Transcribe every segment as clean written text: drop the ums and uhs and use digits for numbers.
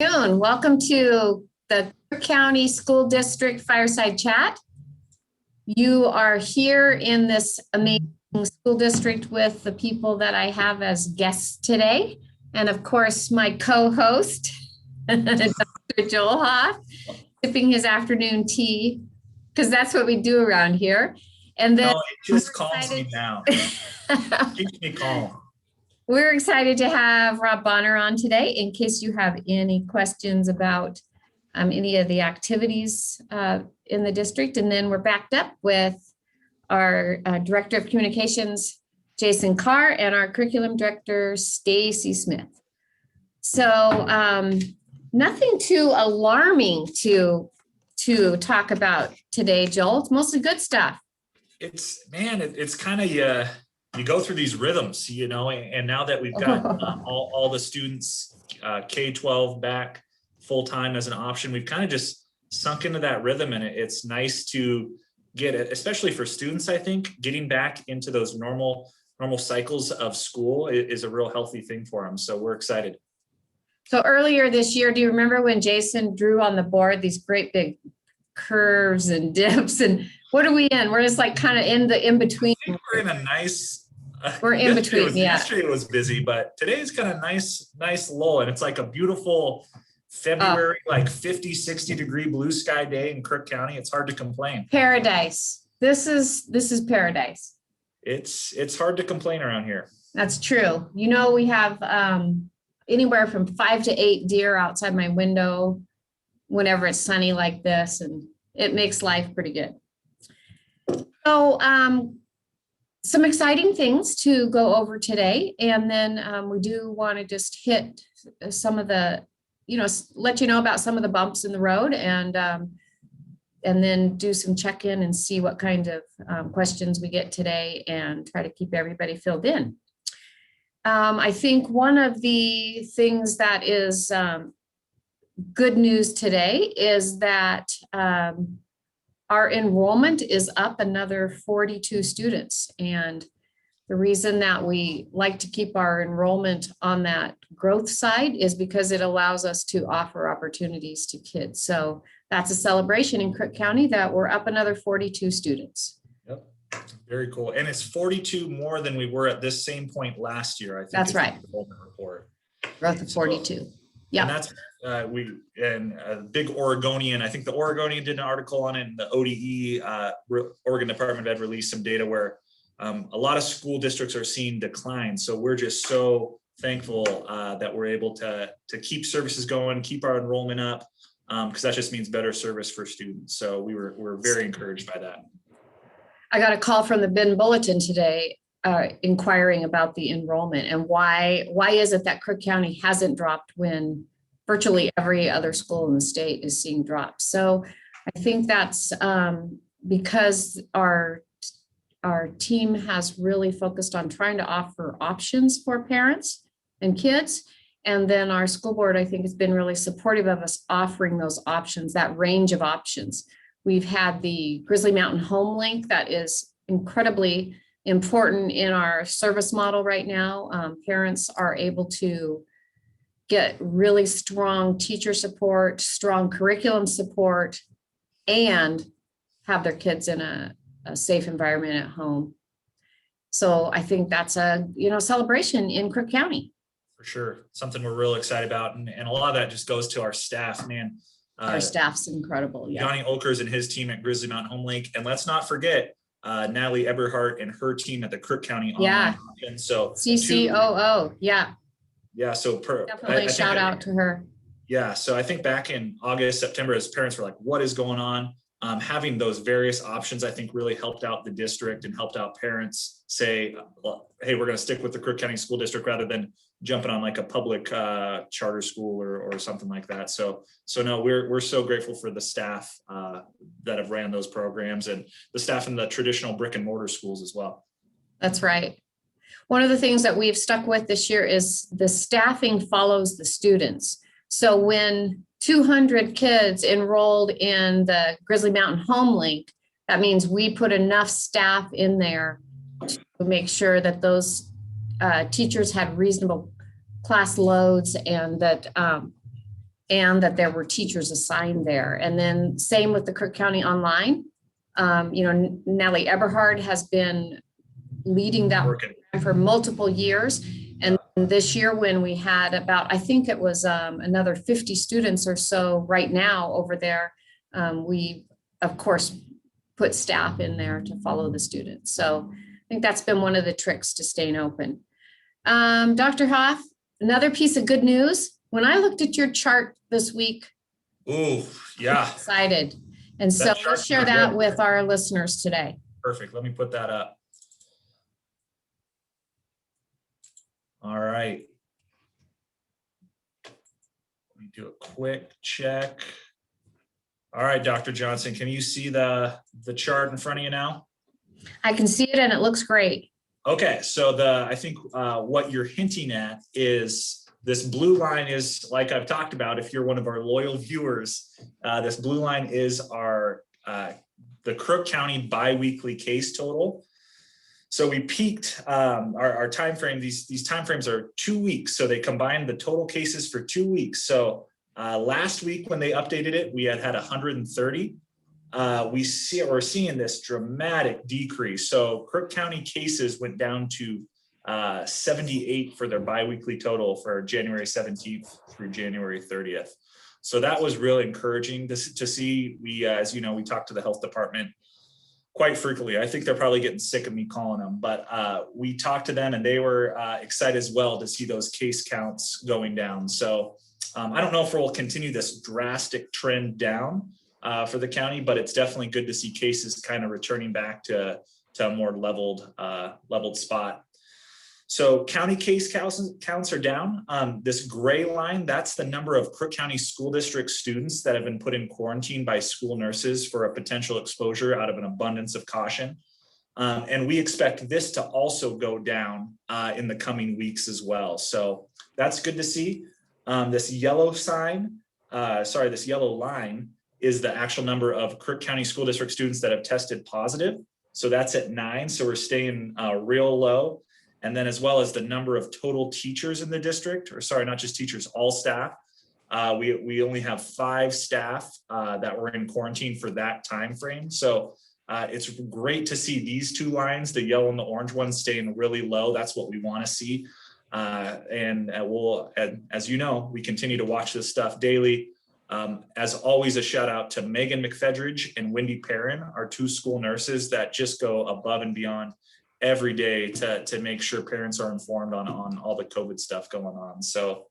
Afternoon. Welcome to the Cook County School District Fireside Chat. You are here in this amazing school district with the people that I have as guests today. And of course, my co-host, Dr. Joel Hoff, sipping his afternoon tea, because that's what we do around here. And then no, it just calms me down. Keeps me calm. We're excited to have Rob Bonner on today in case you have any questions about any of the activities in the district. And then we're backed up with our Director of Communications, Jason Carr, and our Curriculum Director, Stacy Smith. So nothing too alarming to talk about today, Joel. It's mostly good stuff. It's kind of, you go through these rhythms, and now that we've got all the students K-12 back full-time as an option, we've kind of just sunk into that rhythm, and it's nice to get it, especially for students. I think getting back into those normal cycles of school is a real healthy thing for them. So we're excited. So earlier this year, do you remember when Jason drew on the board these great big curves and dips? And what are we in? We're just like kind of in between. I think we're in a nice. We're in between. Yesterday was busy, but today's kind of nice lull, and it's like a beautiful February, like 50, 60 degree blue sky day in Crook County. It's hard to complain. Paradise. This is paradise. It's hard to complain around here. That's true. We have anywhere from 5 to 8 deer outside my window whenever it's sunny like this, and it makes life pretty good. So some exciting things to go over today, and then we do want to just hit some of the, let you know about some of the bumps in the road, and then do some check-in and see what kind of questions we get today, and try to keep everybody filled in. I think one of the things that is good news today is that our enrollment is up another 42 students. And the reason that we like to keep our enrollment on that growth side is because it allows us to offer opportunities to kids. So that's a celebration in Crook County that we're up another 42 students. Yep, very cool. And it's 42 more than we were at this same point last year, I think. That's right. Enrollment report. Growth of 42. Yeah. And that's a big Oregonian. I think the Oregonian did an article on it, and the ODE, Oregon Department of Ed, released some data where a lot of school districts are seeing decline. So we're just so thankful that we're able to keep services going, keep our enrollment up, because that just means better service for students. So we're very encouraged by that. I got a call from the Bend Bulletin today inquiring about the enrollment and why is it that Crook County hasn't dropped when virtually every other school in the state is seeing drops. So I think that's because our team has really focused on trying to offer options for parents and kids. And then our school board, I think, has been really supportive of us offering those options, that range of options. We've had the Grizzly Mountain Home Link that is incredibly important in our service model right now. Parents are able to get really strong teacher support, strong curriculum support, and have their kids in a safe environment at home. So I think that's a celebration in Crook County. For sure. Something we're real excited about. And a lot of that just goes to our staff, man. Our staff's incredible. Yeah. Johnny Olkers and his team at Grizzly Mountain Home Link. And let's not forget Natalie Eberhardt and her team at the Crook County Online. And so CCOO. Yeah. Yeah. So definitely shout out to her. Yeah. So I think back in August, September, as parents were like, what is going on? Having those various options, I think, really helped out the district and helped out parents say, well, hey, we're going to stick with the Crook County School District rather than jumping on like a public charter school or something like that. So no, we're so grateful for the staff that have ran those programs and the staff in the traditional brick and mortar schools as well. That's right. One of the things that we've stuck with this year is the staffing follows the students. So when 200 kids enrolled in the Grizzly Mountain Home Link, that means we put enough staff in there to make sure that those teachers had reasonable class loads and that and that there were teachers assigned there. And then same with the Crook County Online. Nellie Eberhard has been leading that for multiple years. And this year when we had about, I think it was another 50 students or so right now over there, we of course put staff in there to follow the students. So I think that's been one of the tricks to staying open. Dr. Hoff, another piece of good news. When I looked at your chart this week, oh yeah, excited. And so let's share that with our listeners today. Perfect. Let me put that up. All right. Let me do a quick check. All right, Dr. Johnson, can you see the chart in front of you now? I can see it and it looks great. Okay, so I think what you're hinting at is this blue line is, like I've talked about, if you're one of our loyal viewers, this blue line is our the Crook County biweekly case total. So we peaked our time frame. These time frames are 2 weeks, so they combined the total cases for 2 weeks. So last week when they updated it, we had 130. We're seeing this dramatic decrease. So Crook County cases went down to 78 for their biweekly total for January 17th through January 30th. So that was really encouraging to see. We, as you know, we talked to the health department quite frequently. I think they're probably getting sick of me calling them, but we talked to them and they were excited as well to see those case counts going down. So I don't know if we'll continue this drastic trend down for the county, but it's definitely good to see cases kind of returning back to a more leveled spot. So county case counts are down. This gray line, that's the number of Crook County School District students that have been put in quarantine by school nurses for a potential exposure out of an abundance of caution. And we expect this to also go down in the coming weeks as well. So that's good to see. This yellow line is the actual number of Crook County School District students that have tested positive. So that's at 9. So we're staying real low. And then as well as the number of total teachers in the district, or sorry, not just teachers, all staff. We only have 5 staff that were in quarantine for that time frame. So it's great to see these 2 lines, the yellow and the orange ones, staying really low. That's what we want to see. And as you know, we continue to watch this stuff daily. As always, a shout out to Megan McFedridge and Wendy Perrin, our 2 school nurses that just go above and beyond every day to make sure parents are informed on all the COVID stuff going on. So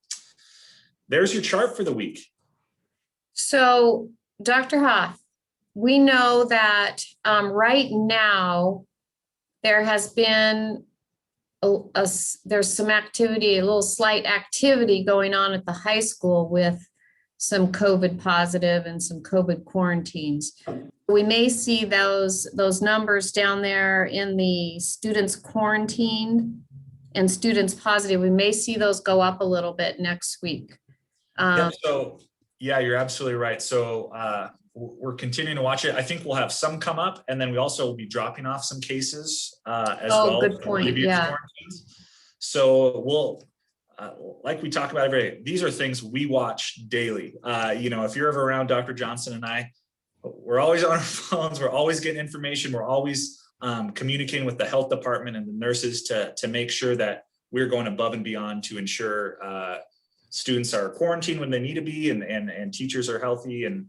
there's your chart for the week. So Dr. Hoff, we know that right now there has been there's some activity, a little slight activity going on at the high school with some COVID positive and some COVID quarantines. We may see those numbers down there in the students quarantined and students positive. We may see those go up a little bit next week. So yeah, you're absolutely right. So we're continuing to watch it. I think we'll have some come up, and then we also will be dropping off some cases as well. Good point. Yeah. So we'll, like we talk about every day, these are things we watch daily. If you're ever around Dr. Johnson and I, we're always on our phones. We're always getting information. We're always communicating with the health department and the nurses to make sure that we're going above and beyond to ensure students are quarantined when they need to be, and teachers are healthy, and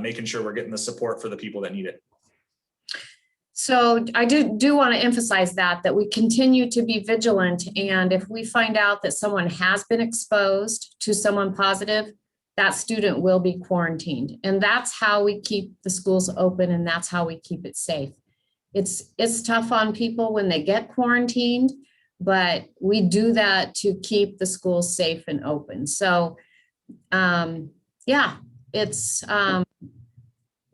making sure we're getting the support for the people that need it. So I do want to emphasize that we continue to be vigilant. And if we find out that someone has been exposed to someone positive, that student will be quarantined. And that's how we keep the schools open, and that's how we keep it safe. It's tough on people when they get quarantined, but we do that to keep the schools safe and open. So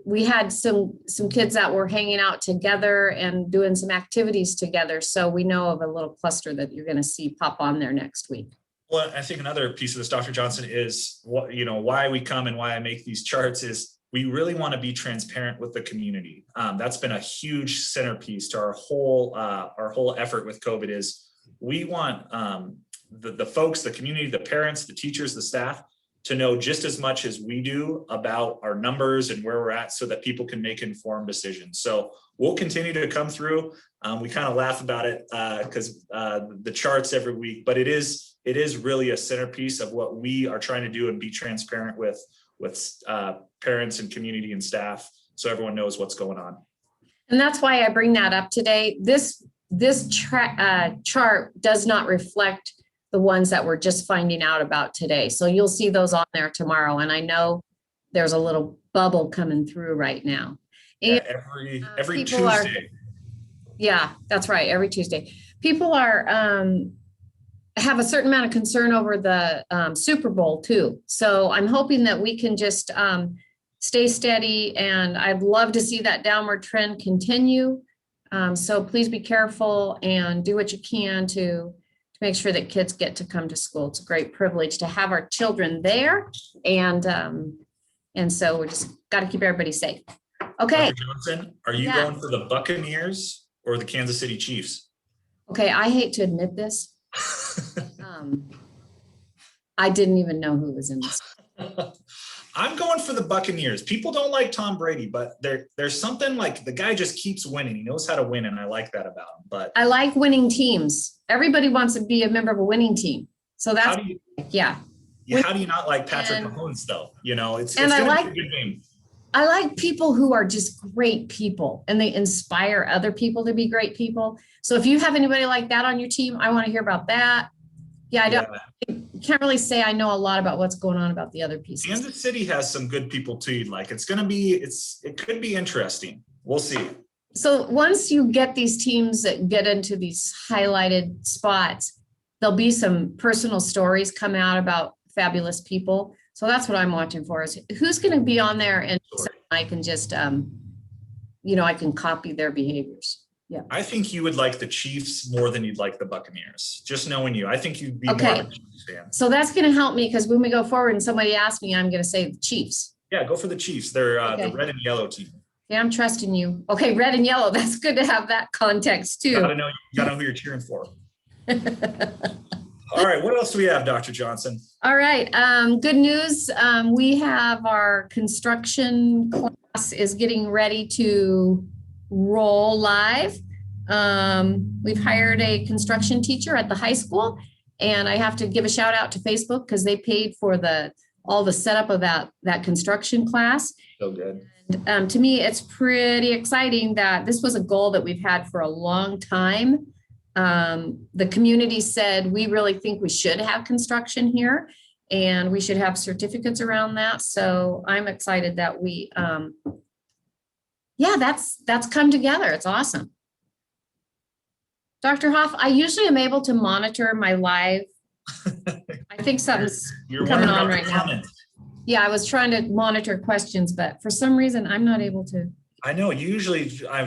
we had some kids that were hanging out together and doing some activities together. So we know of a little cluster that you're going to see pop on there next week. Well, I think another piece of this, Dr. Johnson, is why we come and why I make these charts is we really want to be transparent with the community. That's been a huge centerpiece to our whole effort with COVID. Is we want the folks, the community, the parents, the teachers, the staff to know just as much as we do about our numbers and where we're at so that people can make informed decisions. So we'll continue to come through. We kind of laugh about it because the charts every week, but it is really a centerpiece of what we are trying to do and be transparent with parents and community and staff so everyone knows what's going on. And that's why I bring that up today. This chart does not reflect the ones that we're just finding out about today. So you'll see those on there tomorrow. And I know there's a little bubble coming through right now. And, every Tuesday. Yeah, that's right. Every Tuesday. People are have a certain amount of concern over the Super Bowl too. So I'm hoping that we can just stay steady, and I'd love to see that downward trend continue. So please be careful and do what you can to make sure that kids get to come to school. It's a great privilege to have our children there. And so we just got to keep everybody safe. Okay. Dr. Johnson, are you going for the Buccaneers or the Kansas City Chiefs? Okay. I hate to admit this. I didn't even know who was in this. I'm going for the Buccaneers. People don't like Tom Brady, but there's something like the guy just keeps winning. He knows how to win, and I like that about him. But I like winning teams. Everybody wants to be a member of a winning team. So that's how do you not like Patrick Mahomes though? You know, it's gonna be a good game. I like people who are just great people and they inspire other people to be great people. So if you have anybody like that on your team, I want to hear about that. I can't really say I know a lot about what's going on about the other pieces. Kansas City has some good people too. Like it could be interesting. We'll see. So once you get these teams that get into these highlighted spots, there'll be some personal stories come out about fabulous people. So that's what I'm watching for, is who's going to be on there, and I can just, I can copy their behaviors. Yeah. I think you would like the Chiefs more than you'd like the Buccaneers. Just knowing you, I think you'd be more of a Chiefs fan. So that's going to help me, because when we go forward and somebody asks me, I'm going to say the Chiefs. Yeah, go for the Chiefs. They're the red and yellow team. Yeah, I'm trusting you. Okay, red and yellow. That's good to have that context too. You gotta know who you're cheering for. All right, what else do we have, Dr. Johnson? All right, good news. We have our construction class is getting ready to roll live. We've hired a construction teacher at the high school, and I have to give a shout out to Facebook because they paid for all the setup of that construction class. So good. And, to me, it's pretty exciting that this was a goal that we've had for a long time. The community said, we really think we should have construction here, and we should have certificates around that. So I'm excited that that's come together. It's awesome. Dr. Hoff, I usually am able to monitor my live. I think something's coming on right now. Yeah, I was trying to monitor questions, but for some reason I'm not able to. I know. Usually I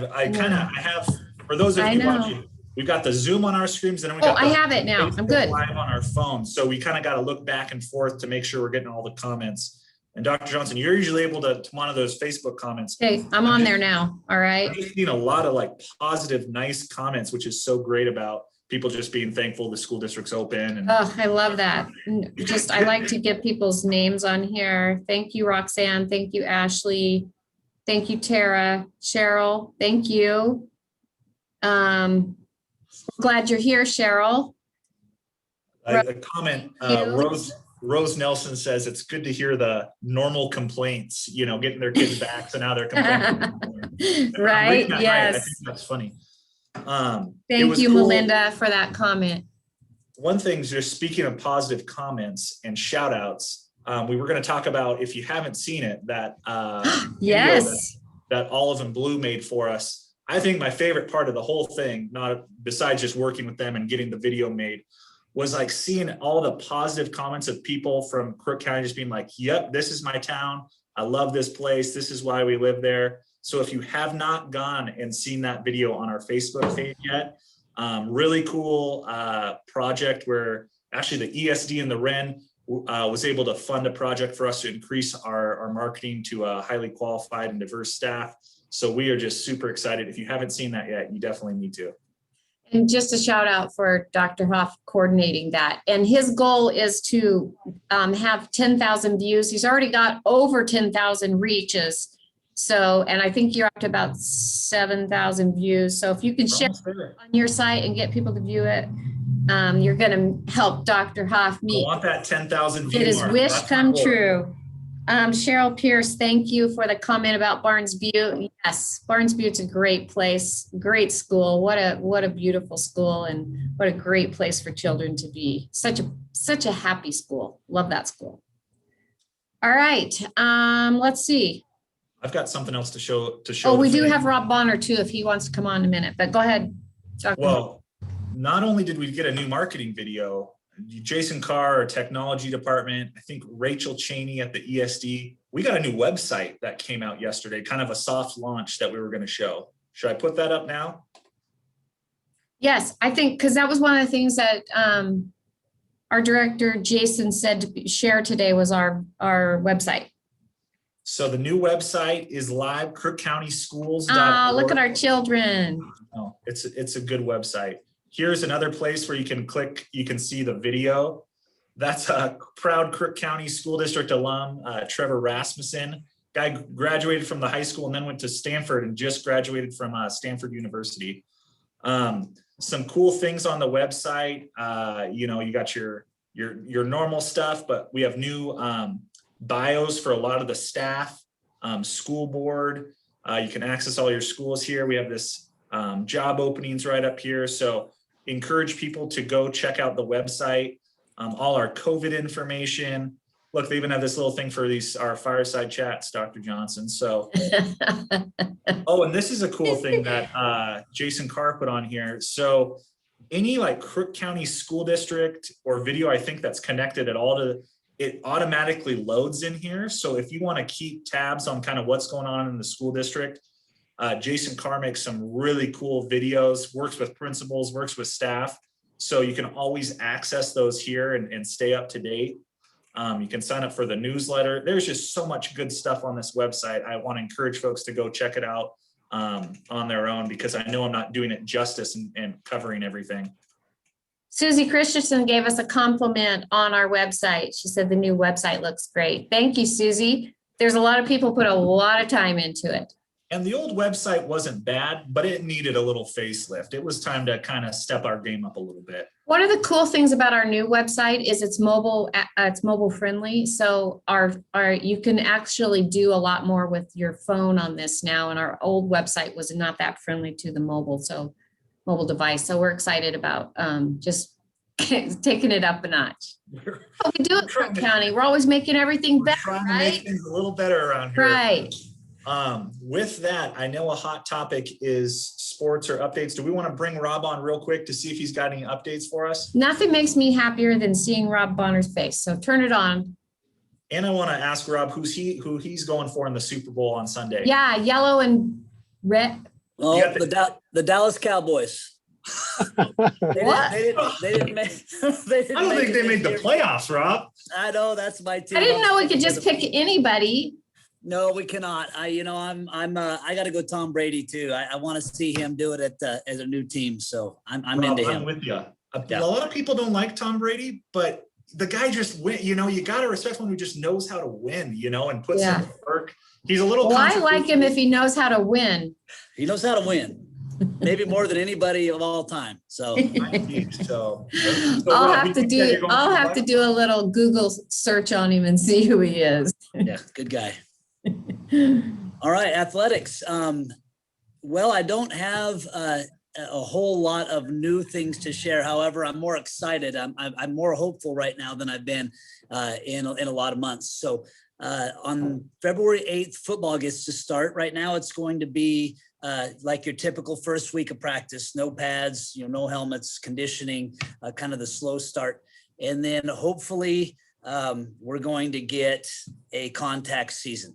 have, for those of you watching, we've got the Zoom on our screens, and then I have it now. I'm good. Live on our phone. So we kind of got to look back and forth to make sure we're getting all the comments. And Dr. Johnson, you're usually able to monitor those Facebook comments. Okay, I'm on there now. All right. I've seen a lot of positive, nice comments, which is so great about people just being thankful the school district's open. And I love that. I like to get people's names on here. Thank you, Roxanne. Thank you, Ashley. Thank you, Tara. Cheryl, thank you. Glad you're here, Cheryl. A comment, Rose Nelson says it's good to hear the normal complaints, getting their kids back. So now they're complaining. Right. Yes. I think that's funny. Thank you, cool. Melinda, for that comment. One thing, just speaking of positive comments and shout outs, we were going to talk about, if you haven't seen it, that yes, that Olive and Blue made for us. I think my favorite part of the whole thing, not besides just working with them and getting the video made, was seeing all the positive comments of people from Crook County just being like, yep, this is my town. I love this place. This is why we live there. So if you have not gone and seen that video on our Facebook page yet, really cool project where actually the ESD and the Wren was able to fund a project for us to increase our marketing to a highly qualified and diverse staff. So we are just super excited. If you haven't seen that yet, you definitely need to. And just a shout out for Dr. Hoff coordinating that. And his goal is to have 10,000 views. He's already got over 10,000 reaches. So, and I think you're up to about 7,000 views. So if you can share on your site and get people to view it, you're going to help Dr. Hoff I meet. want that 10,000 view It is mark. wish That's come my goal. true. Cheryl Pierce, thank you for the comment about Barnes Butte. Yes, Barnes Butte's a great place, great school. What a beautiful school, and what a great place for children to be. Such a happy school. Love that school. All right, let's see. I've got something else to show. Oh, we do have Rob Bonner too, if he wants to come on in a minute, but go ahead, Dr. Well, not only did we get a new marketing video, Jason Carr, our technology department, I think Rachel Cheney at the ESD, we got a new website that came out yesterday, kind of a soft launch that we were going to show. Should I put that up now? Yes, I think, because that was one of the things that our director, Jason, said to share today was our website. So the new website is live, crookcountyschools.org. Ah, look at our children. Oh, it's a good website. Here's another place where you can click, you can see the video. That's a proud Crook County School District alum, Trevor Rasmussen. Guy graduated from the high school and then went to Stanford and just graduated from Stanford University. Some cool things on the website. You got your normal stuff, but we have new bios for a lot of the staff, school board. You can access all your schools here. We have this job openings right up here. So encourage people to go check out the website, all our COVID information. Look, they even have this little thing for our fireside chats, Dr. Johnson. So, oh, and this is a cool thing that Jason Carr put on here. So any like Crook County School District or video, I think that's connected at all to, it automatically loads in here. So if you want to keep tabs on kind of what's going on in the school district, Jason Carr makes some really cool videos, works with principals, works with staff. So you can always access those here and stay up to date. You can sign up for the newsletter. There's just so much good stuff on this website. I want to encourage folks to go check it out on their own, because I know I'm not doing it justice and covering everything. Susie Christensen gave us a compliment on our website. She said the new website looks great. Thank you, Susie. There's a lot of people put a lot of time into it. And the old website wasn't bad, but it needed a little facelift. It was time to kind of step our game up a little bit. One of the cool things about our new website is it's mobile friendly. So you can actually do a lot more with your phone on this now. And our old website was not that friendly to the mobile device. So we're excited about just taking it up a notch. We do it, Crook County. We're always making everything better, trying to right? make things a little better around here. Right. With that, I know a hot topic is sports or updates. Do we want to bring Rob on real quick to see if he's got any updates for us? Nothing makes me happier than seeing Rob Bonner's face. So turn it on. And I want to ask Rob who he's going for in the Super Bowl on Sunday. Yeah, yellow and red. Oh, the Dallas Cowboys. They didn't make. I don't think they made the playoffs, Rob. I know, that's my team. I didn't know we could just pick anybody. No, we cannot. I got to go Tom Brady too. I want to see him do it as a new team. So I'm Rob, into him. I'm with you. A lot of people don't like Tom Brady, but the guy just win. You got to respect someone who just knows how to win. And puts in the work. He's a little. Well, I like him if he knows how to win. He knows how to win. Maybe more than anybody of all time. So I'll have to do a little Google search on him and see who he is. Yeah, good guy. All right, athletics. Well, I don't have a whole lot of new things to share. However, I'm more excited. I'm more hopeful right now than I've been in a lot of months. So on February 8th, football gets to start. Right now, it's going to be like your typical first week of practice, no pads, no helmets, conditioning, kind of the slow start. And then hopefully we're going to get a contact season.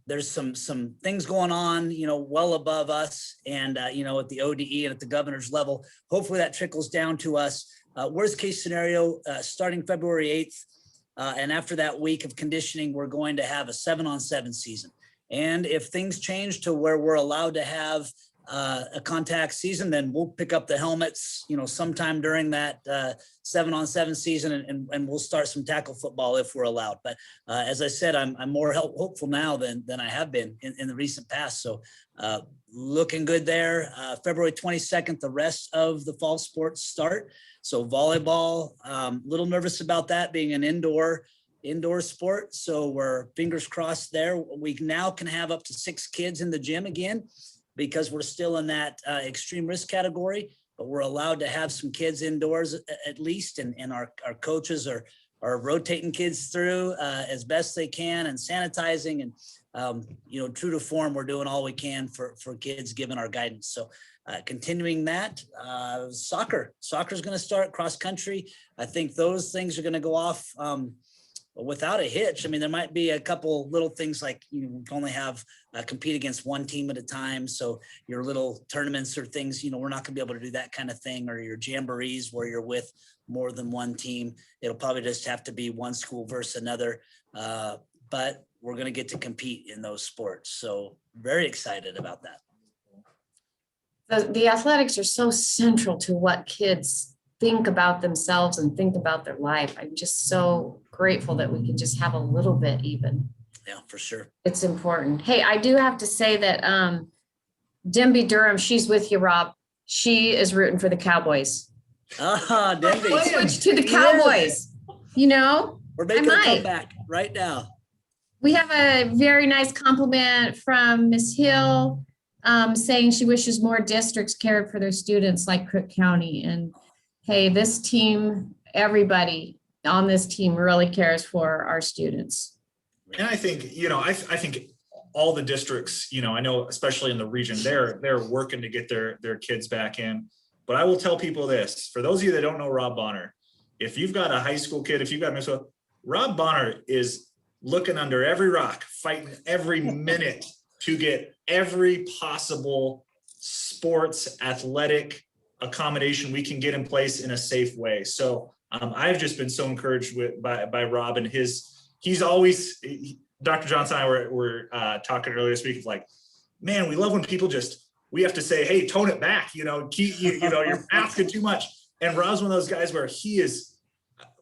There's some things going on, well above us and, at the ODE and at the governor's level. Hopefully that trickles down to us. Worst case scenario, starting February 8th, and after that week of conditioning, we're going to have a 7-on-7 season. And if things change to where we're allowed to have a contact season, then we'll pick up the helmets, sometime during that 7-on-7 season, and we'll start some tackle football if we're allowed. But as I said, I'm more hopeful now than I have been in the recent past. So looking good there. February 22nd, the rest of the fall sports start. So volleyball, little nervous about that being an indoor sport. So we're fingers crossed there. We now can have up to 6 kids in the gym again, because we're still in that extreme risk category, but we're allowed to have some kids indoors at least. And our coaches are rotating kids through as best they can and sanitizing, and, true to form, we're doing all we can for kids given our guidance. So continuing that, soccer's going to start, cross country. I think those things are going to go off without a hitch. I mean, there might be a couple little things like you can only have compete against one team at a time. So your little tournaments or things, we're not gonna be able to do that kind of thing, or your jamborees where you're with more than one team. It'll probably just have to be one school versus another. But we're gonna get to compete in those sports. So very excited about that. The athletics are so central to what kids think about themselves and think about their life. I'm just so grateful that we can just have a little bit even. Yeah, for sure. It's important. Hey, I do have to say that Denby Durham, she's with you, Rob. She is rooting for the Cowboys. Denby. Switch to the Cowboys. We're making a comeback right now. We have a very nice compliment from Miss Hill saying she wishes more districts cared for their students like Crook County. And hey, this team, everybody on this team really cares for our students. And I think, I think all the districts, I know, especially in the region, they're working to get their kids back in. But I will tell people this, for those of you that don't know Rob Bonner, if you've got a high school kid, if you've got Minnesota, Rob Bonner is looking under every rock, fighting every minute to get every possible sports athletic accommodation we can get in place in a safe way. So I've just been so encouraged by Rob, and he's always, Dr. Johnson and I were talking earlier this week of like, man, we love when people we have to say, hey, tone it back, you're asking too much. And Rob's one of those guys where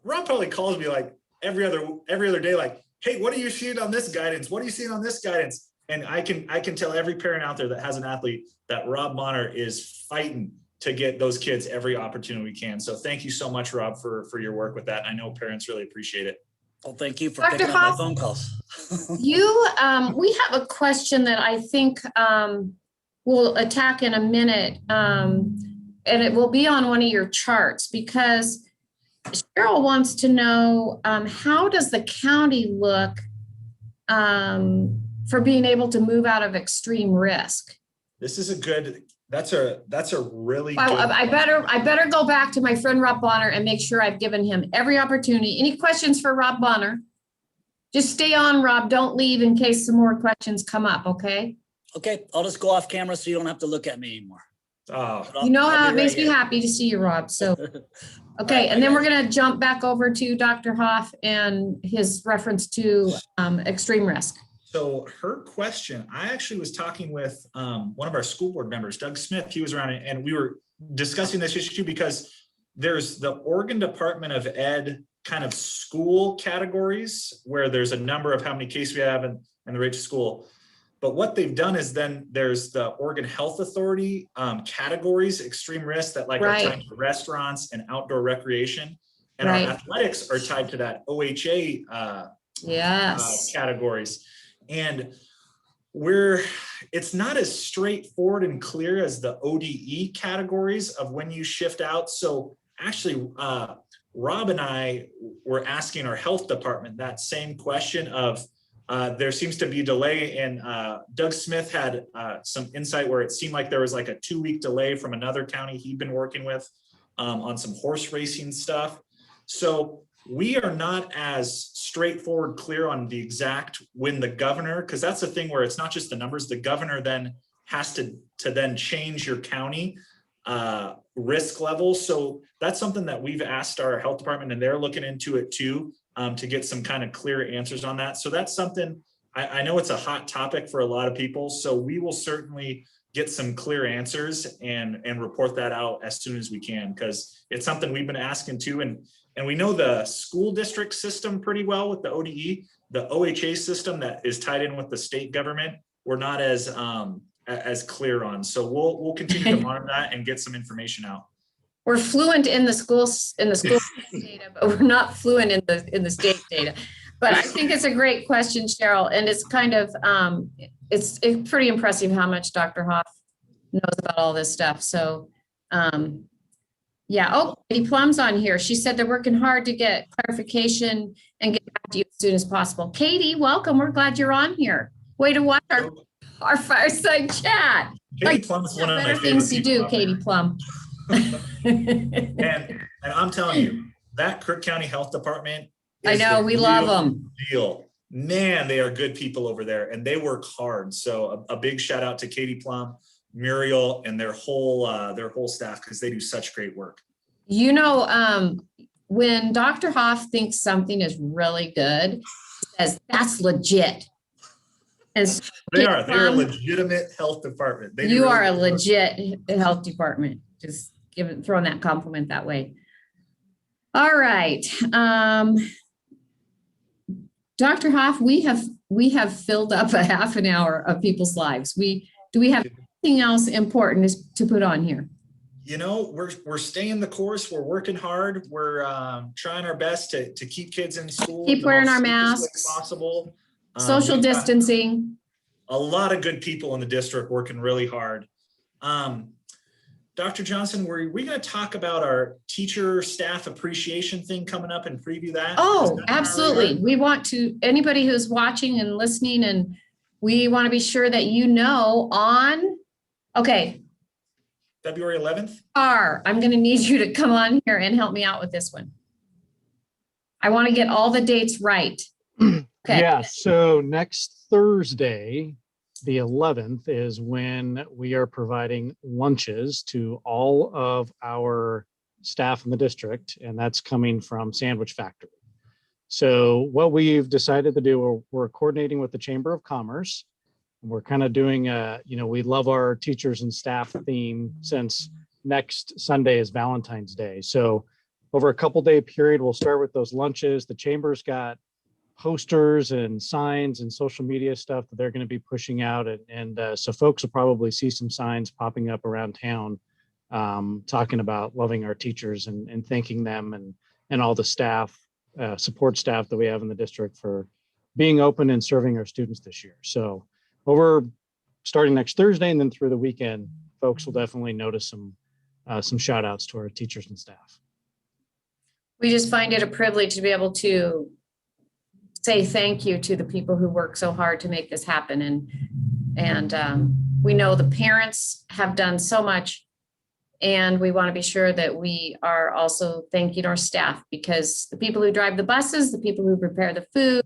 Rob probably calls me like every other day, like, hey, what are you seeing on this guidance? What are you seeing on this guidance? And I can tell every parent out there that has an athlete that Rob Bonner is fighting to get those kids every opportunity we can. So thank you so much, Rob, for your work with that. I know parents really appreciate it. Well, thank you for Dr. picking up my phone calls. We have a question that I think we'll attack in a minute. And it will be on one of your charts, because Cheryl wants to know, how does the county look for being able to move out of extreme risk? This is that's a really Well, good I better go back to my friend Rob Bonner and make sure I've given him every opportunity. Any questions for Rob Bonner? Just stay on, Rob. Don't leave in case some more questions come up, okay? Okay, I'll just go off camera so you don't have to look at me anymore. Oh, You know how it makes me happy to see you, Rob. So, okay. And then we're going to jump back over to Dr. Hoff and his reference to extreme risk. So her question, I actually was talking with one of our school board members, Doug Smith. He was around and we were discussing this issue because there's the Oregon Department of Ed kind of school categories where there's a number of how many cases we have and the rate to school. But what they've done is then there's the Oregon Health Authority categories, extreme risk that are tied to restaurants and outdoor recreation. And our athletics are tied to that OHA categories. And it's not as straightforward and clear as the ODE categories of when you shift out. So actually, Rob and I were asking our health department that same question of, there seems to be a delay, and Doug Smith had some insight where it seemed like there was like a 2-week delay from another county he'd been working with on some horse racing stuff. So we are not as straightforward clear on the exact when the governor, because that's the thing where it's not just the numbers, the governor then has to then change your county risk level. So that's something that we've asked our health department, and they're looking into it too, to get some kind of clear answers on that. So that's something I know it's a hot topic for a lot of people. So we will certainly get some clear answers and report that out as soon as we can, because it's something we've been asking too. And we know the school district system pretty well with the ODE, the OHA system that is tied in with the state government. We're not as clear on. So we'll continue to monitor that and get some information out. We're fluent in the schools data, but we're not fluent in the state data. But I think it's a great question, Cheryl, and it's kind of it's pretty impressive how much Dr. Hoff knows about all this stuff. So yeah. Oh, Katie Plum's on here. She said they're working hard to get clarification and get back to you as soon as possible. Katie, welcome. We're glad you're on here. Way to watch our fireside chat. Katie Plum's one of my better favorite things to do, people Katie Plum. and I'm telling you, that Crook County Health Department, I know, we love them. Deal. Man, they are good people over there and they work hard. So a big shout out to Katie Plum, Muriel, and their whole staff, because they do such great work. You know, when Dr. Hoff thinks something is really good, he says that's legit. And so they're a legitimate health department. You are a legit health department. Just throwing that compliment that way. All right. Dr. Hoff, we have filled up a half an hour of people's lives. Do we have anything else important to put on here? You know, we're staying the course. We're working hard. We're trying our best to keep kids in school. Keep wearing our masks. Possible. Social distancing. A lot of good people in the district working really hard. Dr. Johnson, were we going to talk about our teacher staff appreciation thing coming up and preview that? Oh, absolutely. We want to, anybody who's watching and listening, and we want to be sure that you know on, okay. February 11th? I'm going to need you to come on here and help me out with this one. I want to get all the dates right. Okay. Yeah, so next Thursday, the 11th, is when we are providing lunches to all of our staff in the district, and that's coming from Sandwich Factory. So what we've decided to do, we're coordinating with the Chamber of Commerce. We're kind of doing we love our teachers and staff theme, since next Sunday is Valentine's Day. So over a couple-day period, we'll start with those lunches. The Chamber's got posters and signs and social media stuff that they're going to be pushing out. And so folks will probably see some signs popping up around town talking about loving our teachers and thanking them and all the staff, support staff that we have in the district for being open and serving our students this year. So over starting next Thursday and then through the weekend, folks will definitely notice some shout outs to our teachers and staff. We just find it a privilege to be able to say thank you to the people who work so hard to make this happen. And we know the parents have done so much, and we want to be sure that we are also thanking our staff, because the people who drive the buses, the people who prepare the food,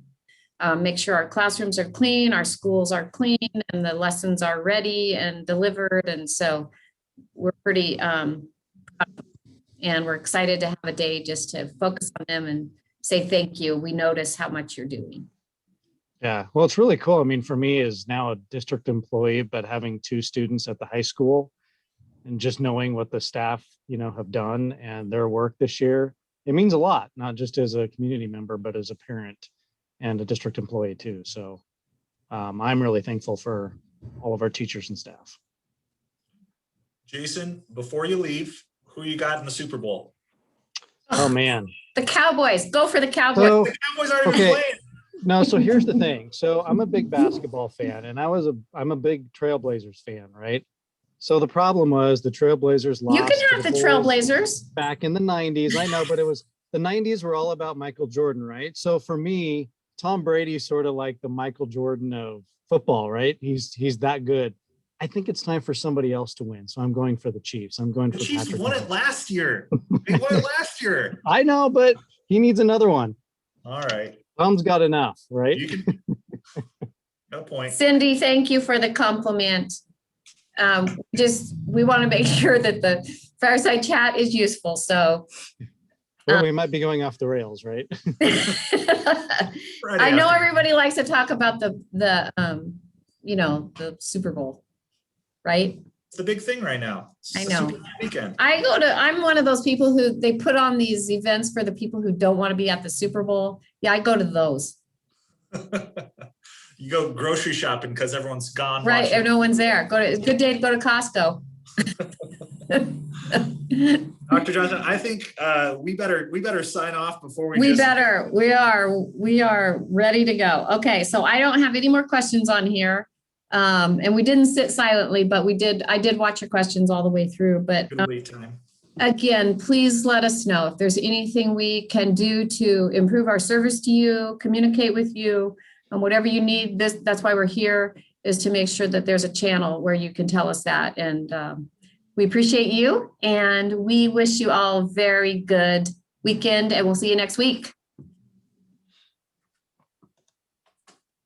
make sure our classrooms are clean, our schools are clean, and the lessons are ready and delivered. And so we're pretty proud, and we're excited to have a day just to focus on them and say thank you. We notice how much you're doing. Yeah, well, it's really cool. I mean, for me, as now a district employee, but having 2 students at the high school and just knowing what the staff, have done and their work this year, it means a lot, not just as a community member, but as a parent and a district employee too. So I'm really thankful for all of our teachers and staff. Jason, before you leave, who you got in the Super Bowl? Oh man. The Cowboys, go for the Cowboys. So, The Cowboys aren't even playing. No, so here's the thing. So I'm a big basketball fan, and I'm a big Trailblazers fan, right? So the problem was the Trailblazers lost. You can have the Trailblazers back in the 90s. I know, but the 90s were all about Michael Jordan, right? So for me, Tom Brady's sort of like the Michael Jordan of football, right? He's that good. I think it's time for somebody else to win. So I'm going for the Chiefs. I'm going for the Chiefs. Patrick Won it last year. They won it last year. I know, but he needs another one. All right. Tom's got enough, right? You can. No point. Cindy, thank you for the compliment. We want to make sure that the fireside chat is useful. So well, we might be going off the rails, right? I know everybody likes to talk about the Super Bowl, right? It's the big thing right now. It's I the know. Super Bowl weekend. I'm one of those people who they put on these events for the people who don't want to be at the Super Bowl. Yeah, I go to those. You go grocery shopping because everyone's gone. Right, watching. and no one's there. It's a good day to go to Costco. Dr. Johnson, I think we better sign off before we We are ready to go. Okay, so I don't have any more questions on here. And we didn't sit silently, but I did watch your questions all the way through, but good lead time. again, please let us know if there's anything we can do to improve our service to you, communicate with you, and whatever you need. That's why we're here, is to make sure that there's a channel where you can tell us that. And we appreciate you, and we wish you all a very good weekend, and we'll see you next week.